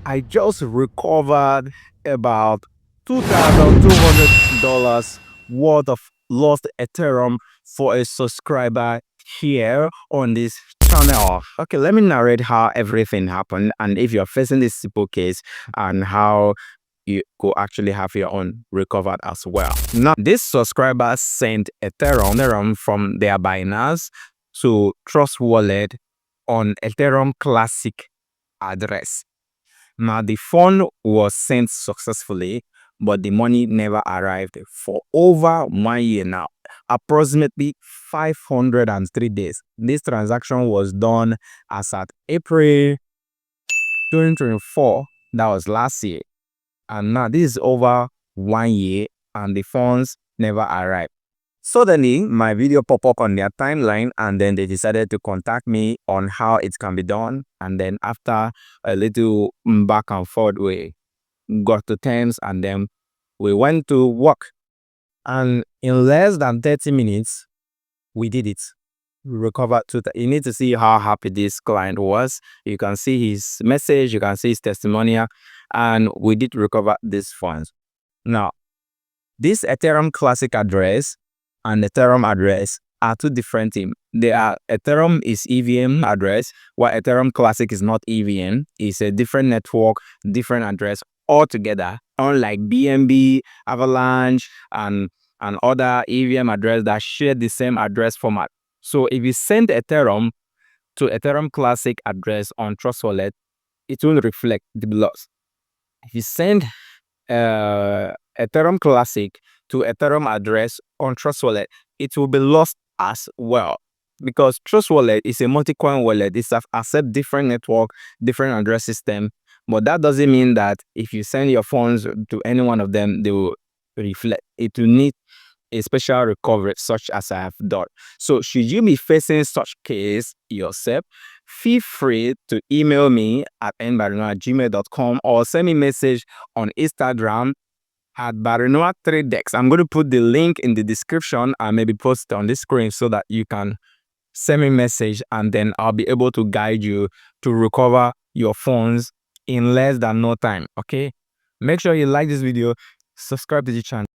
I just recovered about $2,200 worth of lost Ethereum for a subscriber here on this channel. Okay, let me narrate how everything happened and if you're facing this simple case and how you could actually have your own recovered as well. Now, this subscriber sent Ethereum from their Binance to Trust Wallet on Ethereum Classic address. Now, the fund was sent successfully, but the money never arrived for over 1 year now, approximately 503 days. This transaction was done as at April 2024, that was last year. And now this is over 1 year and the funds never arrived. Suddenly, my video popped up on their timeline and then they decided to contact me on how it can be done. And then after a little back and forth, we got to terms and then we went to work. And in less than 30 minutes, we did it. We recovered you need to see how happy this client was. You can see his message, you can see his testimonial, and we did recover these funds. Now, this Ethereum Classic address and Ethereum address are two different things. Ethereum is EVM address, while Ethereum Classic is not EVM. It's a different network, different address altogether. Unlike BNB, Avalanche, and other EVM address that share the same address format. So if you send Ethereum to Ethereum Classic address on Trust Wallet, it will reflect the loss. If you send Ethereum Classic to Ethereum address on Trust Wallet, it will be lost as well, because Trust Wallet is a multi-coin wallet. It accepts different network, different address system, but that doesn't mean that if you send your funds to any one of them, they will reflect. It will need a special recovery such as I have done. So should you be facing such case yourself, feel free to email me at nbarinua@gmail.com or send me a message on Instagram at 𝗟𝗏𝗕𝗘. I'm going to put the link in the description and maybe post it on the screen so that you can send me a message and then I'll be able to guide you to recover your funds in less than no time. Okay, make sure you like this video, subscribe to the channel.